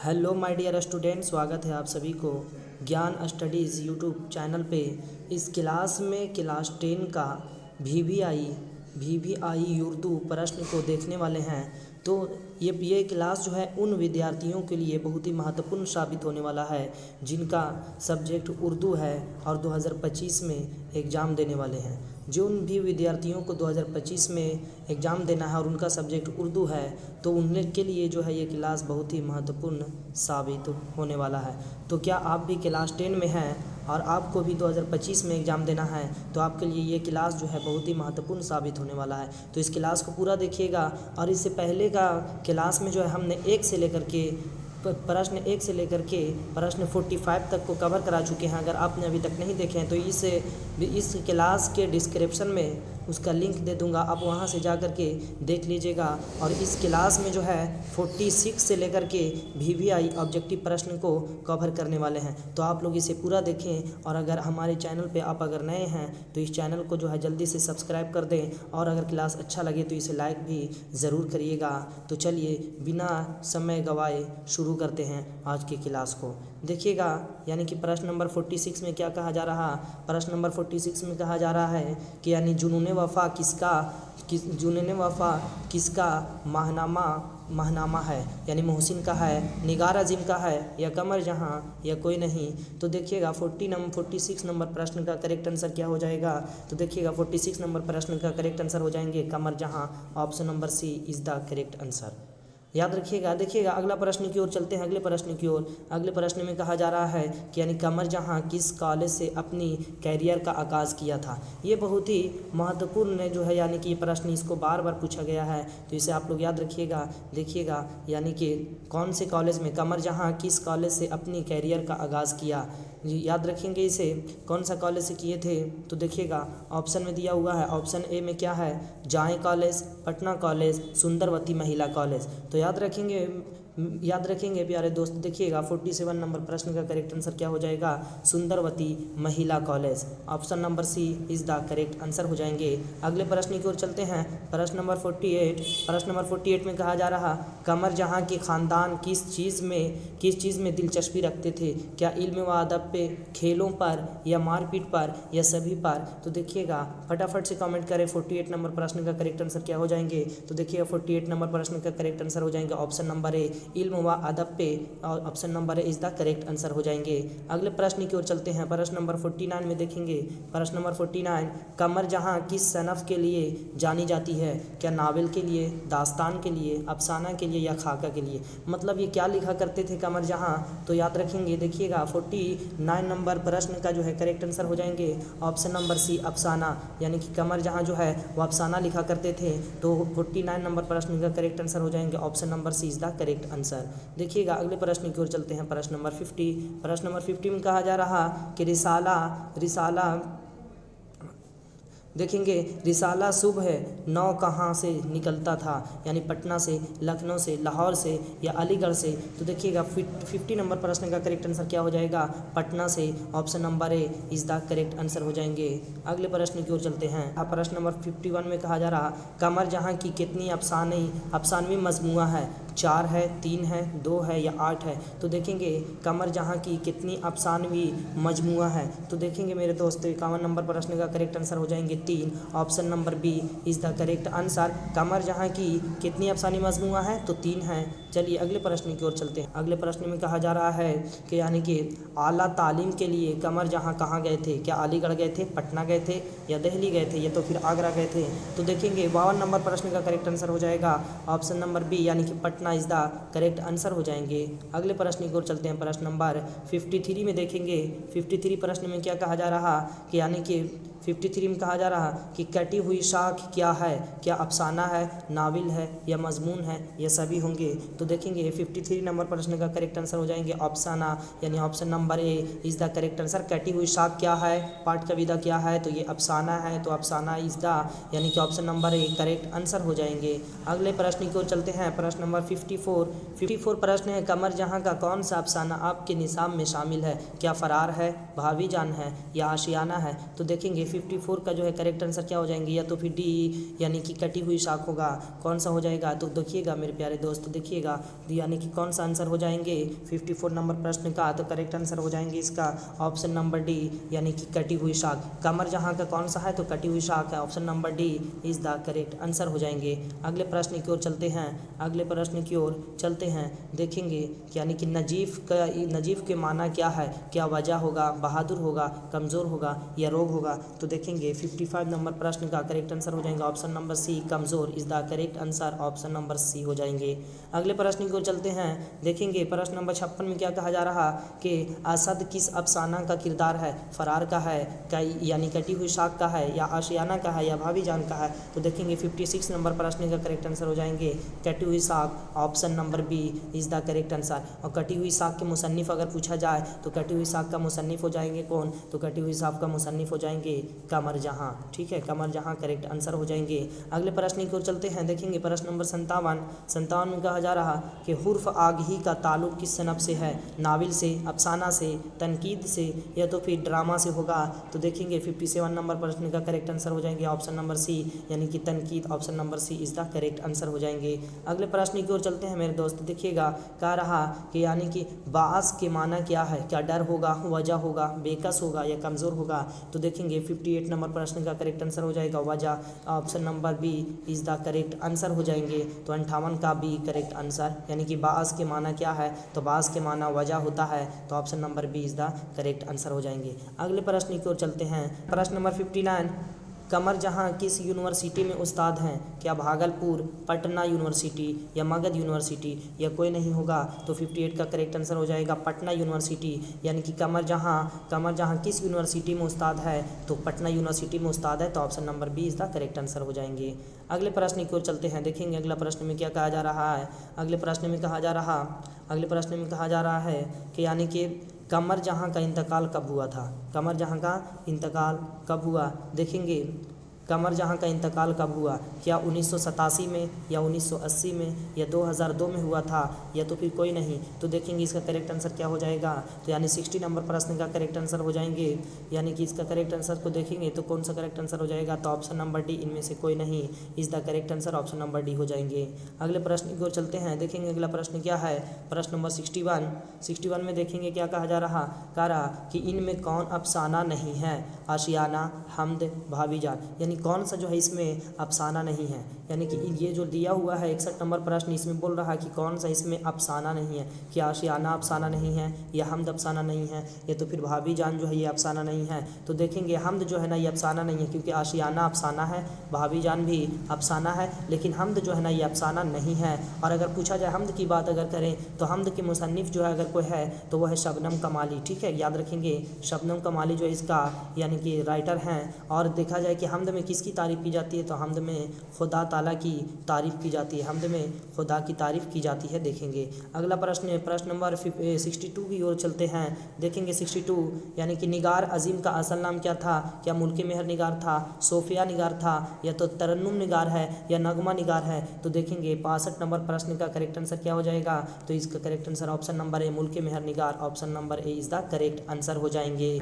Hello my dear student, स्वागत है आप सभी को ज्ञान स्टडीज़ यूट्यूब चैनल पे। इस क्लास में क्लास 10 का वीवीआई उर्दू प्रश्न को देखने वाले हैं। तो ये क्लास जो है उन विद्यार्थियों के लिए बहुत ही महत्वपूर्ण साबित होने वाला है जिनका सब्जेक्ट उर्दू है और 2025 में एग्ज़ाम देने वाले हैं। जिन भी विद्यार्थियों को 2025 में एग्ज़ाम देना है और उनका सब्जेक्ट उर्दू है तो उनके लिए जो है ये क्लास बहुत ही महत्वपूर्ण साबित होने वाला है। तो क्या आप भी क्लास 10 में हैं और आपको भी 2025 में एग्ज़ाम देना है तो आपके लिए ये क्लास जो है बहुत ही महत्वपूर्ण साबित होने वाला है। तो इस क्लास को पूरा देखिएगा। और इससे पहले का क्लास में जो है हमने प्रश्न 1 से लेकर के प्रश्न 45 तक को कवर करा चुके हैं। अगर आपने अभी तक नहीं देखे हैं तो इस क्लास के डिस्क्रिप्शन में उसका लिंक दे दूंगा, आप वहां से जा कर के देख लीजिएगा। और इस क्लास में जो है 46 से लेकर के वीवीआई ऑब्जेक्टिव प्रश्न को कवर करने वाले हैं। तो आप लोग इसे पूरा देखें। और अगर हमारे चैनल पे आप अगर नए हैं तो इस चैनल को जो है जल्दी से सब्सक्राइब कर दें। और अगर क्लास अच्छा लगे तो इसे लाइक भी ज़रूर करिएगा। तो चलिए बिना समय गवाए शुरू करते हैं आज की क्लास को। देखिएगा, यानी कि प्रश्न नंबर 46 में क्या कहा जा रहा। प्रश्न नंबर 46 में कहा जा रहा है कि यानी जुनून वफ़ा किसका माहनामा है, यानी मोहसिन का है, निगार अज़ीम का है, या कमर जहाँ, या कोई नहीं। तो देखिएगा 46 नंबर प्रश्न का करेक्ट आंसर क्या हो जाएगा। तो देखिएगा 46 नंबर प्रश्न का करेक्ट आंसर हो जाएंगे कमर जहाँ। Option number C is the correct answer. याद रखिएगा। देखिएगा अगला प्रश्न की ओर चलते हैं। अगले प्रश्न की ओर, अगले प्रश्न में कहा जा रहा है कि यानी कमर जहाँ किस कॉलेज से अपनी कैरियर का आगाज़ किया था। ये बहुत ही महत्वपूर्ण जो है, यानी कि ये प्रश्न इसको बार बार पूछा गया है तो इसे आप लोग याद रखिएगा। देखिएगा यानी कि कौन से कॉलेज में कमर जहाँ किस कॉलेज से अपनी कैरियर का आगाज़ किया, याद रखेंगे इसे। कौन सा कॉलेज से किए थे तो देखिएगा ऑप्शन में दिया हुआ है। ऑप्शन ए में क्या है, जाए college, Patna college, Sundarwati Mahila college. तो याद रखेंगे प्यारे दोस्त। देखिएगा 47 नंबर प्रश्न का करेक्ट आंसर क्या हो जाएगा, Sundarwati Mahila College. Option number C is the correct answer हो जाएंगे। अगले प्रश्न की ओर चलते हैं। प्रश्न नंबर 48 में कहा जा रहा कमर जहाँ के ख़ानदान किस चीज़ में दिलचस्पी रखते थे। क्या इल्म व अदब पे, खेलों पर, या मारपीट पर, या सभी पर। तो देखिएगा फटाफट से कमेंट करें 48 नंबर प्रश्न का करेक्ट आंसर क्या हो जाएंगे। तो देखिएगा 48 नंबर प्रश्न का करेक्ट आंसर हो जाएंगे ऑप्शन नंबर ए, इल्म व अदब पे, और option number A is the correct answer हो जाएंगे। अगले प्रश्न की ओर चलते हैं। प्रश्न नंबर 49 में देखेंगे। प्रश्न नंबर 49, कमर जहाँ किस सनफ़ के लिए जानी जाती है। क्या नावल के लिए, दास्तान के लिए, अफसाना के लिए, या खाका के लिए। मतलब ये क्या लिखा करते थे कमर जहाँ, तो याद रखेंगे। देखिएगा 49 नंबर प्रश्न का जो है करेक्ट आंसर हो जाएंगे ऑप्शन नंबर सी, अफसाना। यानी कि कमर जहाँ जो है वो अफसाना लिखा करते थे। तो 49 नंबर प्रश्न का करेक्ट आंसर हो जाएंगे option number C is the correct answer. देखिएगा अगले प्रश्न की ओर चलते हैं। प्रश्न नंबर 50 में कहा जा रहा कि रिसाला देखेंगे, रिसाला सुबह 9 कहाँ से निकलता था, यानी पटना से, लखनऊ से, लाहौर से, या अलीगढ़ से। तो देखिएगा 50 नंबर प्रश्न का करेक्ट आंसर क्या हो जाएगा, पटना से। Option number A is the correct answer हो जाएंगे। अगले प्रश्न की ओर चलते हैं। प्रश्न नंबर 51 में कहा जा रहा कमर जहाँ की कितनी अफसानवी मजमूआ है। 4 है, 3 है, 2 है, या 8 है। तो देखेंगे कमर जहाँ की कितनी अफसानवी मजमूआ है। तो देखेंगे मेरे दोस्त 51 नंबर प्रश्न का करेक्ट आंसर हो जाएंगे 3। Option number B is the correct answer. Qamar Jahan की कितनी अफसानी मजमूआ है तो 3 है। चलिए अगले प्रश्न की ओर चलते हैं। अगले प्रश्न में कहा जा रहा है कि यानी कि आला तालीम के लिए कमर जहाँ कहाँ गए थे। क्या अलीगढ़ गए थे, पटना गए थे, या दिल्ली गए थे, या तो फिर आगरा गए थे। तो देखेंगे 52 नंबर प्रश्न का करेक्ट आंसर हो जाएगा ऑप्शन नंबर बी, यानी कि Patna is the correct answer हो जाएंगे। अगले प्रश्न की ओर चलते हैं। प्रश्न नंबर 53 में देखेंगे। 53 प्रश्न में क्या कहा जा रहा कि यानी कि 53 में कहा जा रहा कि कटी हुई शाख क्या है। क्या अफसाना है, नावल है, या मजमून है, या सभी होंगे। तो देखेंगे 53 नंबर प्रश्न का करेक्ट आंसर हो जाएंगे अफसाना, यानी option number A is the correct answer. कटी हुई शाख क्या है, पाठ कविता क्या है, तो ये अफसाना है। तो अफसाना इज़ द, यानी कि option number A correct answer हो जाएंगे। अगले प्रश्न की ओर चलते हैं। प्रश्न नंबर 54 प्रश्न है कमर जहाँ का कौन सा अफसाना आपके निसाब में शामिल है। क्या फरार है, भावी जान है, या आशियाना है। तो देखेंगे 54 का जो है करेक्ट आंसर क्या हो जाएंगे, या तो फिर डी, यानी कि कटी हुई शाख होगा। कौन सा हो जाएगा, तो देखिएगा मेरे प्यारे दोस्त। देखिएगा जाएगा, तो यानी कि कौन सा आंसर हो जाएंगे 54 नंबर प्रश्न का, तो करेक्ट आंसर हो जाएंगे इसका ऑप्शन नंबर डी यानी कि कटी हुई शाक। कमर जहाँ का कौन सा है, तो कटी हुई शाक है, option number D is the correct answer हो जाएंगे। अगले प्रश्न की ओर चलते हैं, अगले प्रश्न की ओर चलते हैं, देखेंगे यानी कि नजीफ के माना क्या है, क्या वजह होगा, बहादुर होगा, कमज़ोर होगा या रोग होगा, तो देखेंगे 55 नंबर प्रश्न का करेक्ट आंसर हो जाएगा ऑप्शन नंबर सी कमज़ोर is the correct answer, option number C हो जाएंगे। अगले प्रश्न की ओर चलते हैं, देखेंगे प्रश्न नंबर 56 में क्या कहा जा रहा कि असद किस अफसाना का किरदार है, फरार का है, यानी कटी हुई शाख का है, या आशियाना का है, या भाभी जान का है, तो देखेंगे 56 नंबर प्रश्न का करेक्ट आंसर हो जाएंगे कटी हुई शाख, option number B is the correct answer. और कटी हुई शाख के मुसन्निफ अगर पूछा जाए तो कटी हुई शाख का मुसन्निफ हो जाएंगे कौन, तो कटी हुई शाख का मुसन्निफ हो जाएंगे कमर जहाँ, ठीक है, कमर जहाँ करेक्ट आंसर हो जाएंगे। अगले प्रश्न की ओर चलते हैं, देखेंगे प्रश्न नंबर 57 में कहा जा रहा कि हुर्फ आग ही का ताल्लुक किस सनफ से है, नाविल से, अफसाना से, तनकीद से या तो फिर ड्रामा से होगा, तो देखेंगे 57 नंबर प्रश्न का करेक्ट आंसर हो जाएंगे ऑप्शन नंबर सी यानी कि तनकीद, option number C is the correct answer हो जाएंगे। अगले प्रश्न की ओर चलते हैं मेरे दोस्त, देखिएगा कह रहा कि यानी कि बास के माना क्या है, क्या डर होगा, वजह होगा, बेकस होगा या कमज़ोर होगा, तो देखेंगे 58 नंबर प्रश्न का करेक्ट आंसर हो जाएगा वजह, option number B is the correct answer हो जाएंगे। तो 58 का बी करेक्ट आंसर, यानी कि बास के माना क्या है, तो बास के माना वजह होता है, तो option number B is the correct answer हो जाएंगे। अगले प्रश्न की ओर चलते हैं, प्रश्न नंबर 59, कमर जहाँ किस यूनिवर्सिटी में उस्ताद हैं, क्या भागलपुर, पटना यूनिवर्सिटी या मगध यूनिवर्सिटी या कोई नहीं होगा, तो 58 का करेक्ट आंसर हो जाएगा पटना यूनिवर्सिटी, यानी कि कमर जहाँ किस यूनिवर्सिटी में उस्ताद है, तो पटना यूनिवर्सिटी में उस्ताद है, तो option number B is the correct answer हो जाएंगे। अगले प्रश्न की ओर चलते हैं, देखेंगे अगला प्रश्न में क्या कहा जा रहा है। अगले प्रश्न में कहा जा रहा है कि यानी कि कमर जहाँ का इंतकाल कब हुआ था, कमर जहाँ का इंतकाल कब हुआ, देखेंगे कमर जहाँ का इंतकाल कब हुआ, क्या 1987 में या 1980 में या 2002 में हुआ था या तो फिर कोई नहीं, तो देखेंगे इसका करेक्ट आंसर क्या हो जाएगा, तो यानी 60 नंबर प्रश्न का करेक्ट आंसर हो जाएंगे, यानी कि इसका करेक्ट आंसर को देखेंगे तो कौन सा करेक्ट आंसर हो जाएगा, तो ऑप्शन नंबर डी इनमें से कोई नहीं is the correct answer, option number D हो जाएंगे। अगले प्रश्न की ओर चलते हैं, देखेंगे अगला प्रश्न क्या है, प्रश्न नंबर 61 में देखेंगे क्या कहा जा रहा कि इनमें कौन अफसाना नहीं है, आशियाना, हमद, भाभी जान, यानी कौन सा जो है इसमें अफसाना नहीं है, यानी कि ये जो दिया हुआ है 61 नंबर प्रश्न, इसमें बोल रहा है कि कौन सा इसमें अफसाना नहीं है, क्या आशियाना अफसाना नहीं है या हमद अफसाना नहीं है या तो फिर भाभी जान जो है ये अफसाना नहीं है, तो देखेंगे हमद जो है ना ये अफसाना नहीं है, क्योंकि आशियाना अफसाना है, भाभी जान भी अफसाना है, लेकिन हमद जो है ना ये अफसाना नहीं है। और अगर पूछा जाए हमद की बात अगर करें तो हमद के मुसन्निफ जो है अगर कोई है तो वह है शबनम कमाली, ठीक है, याद रखेंगे शबनम कमाली जो है इसका यानी कि राइटर हैं। और देखा जाए कि हमद में किसकी तारीफ़ की जाती है, तो हमद में खुदा ताला की तारीफ़ की जाती है, हमद में खुदा की तारीफ़ की जाती है। देखेंगे अगला प्रश्न नंबर 62 की ओर चलते हैं, देखेंगे 62 यानी कि निगार अजीम का असल नाम क्या था, क्या मुल्क मेहर निगार था, सोफिया निगार था या तो तरन्नुम निगार है या नगमा निगार है, तो देखेंगे 65 नंबर प्रश्न का करेक्ट आंसर क्या हो जाएगा, तो इसका correct answer option number A Mulk Mehar Nigar, option number A is the correct answer हो जाएंगे।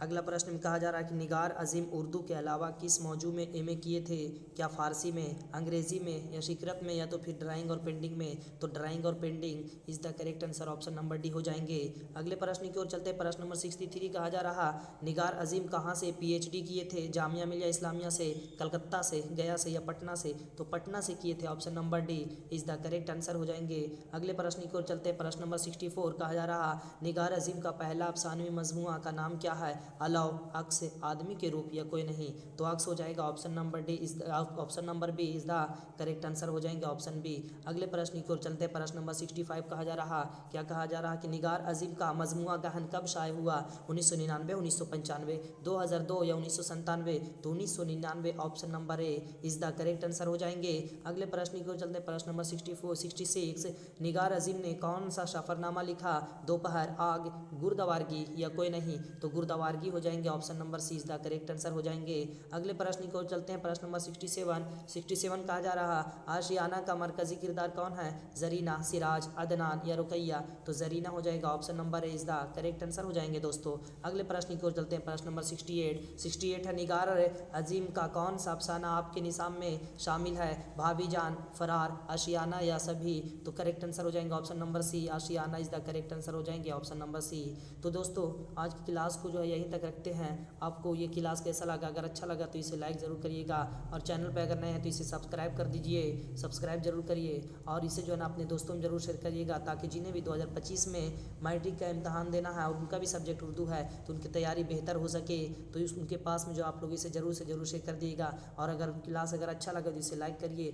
अगला प्रश्न में कहा जा रहा है कि निगार अजीम उर्दू के अलावा किस मौजू में एमए किए थे, क्या फ़ारसी में, अंग्रेज़ी में या शिकरत में या तो फिर ड्राइंग और पेंटिंग में, तो ड्राइंग और painting is the correct answer, option number D हो जाएंगे। अगले प्रश्न की ओर चलते हैं, प्रश्न नंबर 63 कहा जा रहा निगार अजीम कहाँ से पीएचडी किए थे, जामिया मिलिया इस्लामिया से, कलकत्ता से, गया से या पटना से, तो पटना से किए थे, option number D is the correct answer हो जाएंगे। अगले प्रश्न की ओर चलते हैं, प्रश्न नंबर 64 कहा जा रहा निगार अजीम का पहला अफसानवी मजमुआ का नाम क्या है, अलाव, अक्स, आदमी के रूप या कोई नहीं, तो अक्स हो जाएगा, option number D is option number B is the correct answer हो जाएंगे, ऑप्शन बी। अगले प्रश्न की ओर चलते हैं, प्रश्न नंबर 65 कहा जा रहा क्या कहा जा रहा कि निगार अजीम का मजमुआ गहन कब शाये हुआ, 1999, 1995, 2002 या 1997, तो 1999 option number A is the correct answer हो जाएंगे। अगले प्रश्न की ओर चलते हैं, प्रश्न नंबर 66 निगार अजीम ने कौन सा सफरनामा लिखा, दोपहर, आग, गुरदवारगी या कोई नहीं, तो गुरदवारगी बागी हो जाएंगे। Option number C is the correct answer हो जाएंगे। अगले प्रश्न की ओर चलते हैं। प्रश्न नंबर 67 कहा जा रहा आशियाना का मरकजी किरदार कौन है? जरीना, सिराज, अदनान या रुकैया? तो जरीना हो जाएगा। Option number A is the correct answer हो जाएंगे दोस्तों। अगले प्रश्न की ओर चलते हैं। प्रश्न नंबर 68 है निगार अजीम का कौन सा अफसाना आपके निसाब में शामिल है? भाभी जान, फरार, आशियाना या सभी? तो करेक्ट आंसर हो जाएंगे ऑप्शन नंबर सी, आशियाना इज द करेक्ट आंसर हो जाएंगे। Option number C. तो दोस्तों आज की क्लास को जो है यहीं तक रखते हैं। आपको ये क्लास कैसा लगा? अगर अच्छा लगा तो इसे लाइक ज़रूर करिएगा और चैनल पर अगर नए हैं तो इसे सब्सक्राइब कर दीजिए, सब्सक्राइब जरूर करिए और इसे जो है ना अपने दोस्तों में जरूर शेयर करिएगा, ताकि जिन्हें भी 2025 में मैट्रिक का इम्तहान देना है और उनका भी सब्जेक्ट उर्दू है तो उनकी तैयारी बेहतर हो सके। तो उनके पास में जो आप लोग इसे जरूर से जरूर शेयर कर दिएगा और अगर क्लास अगर अच्छा लगा तो इसे लाइक करिए।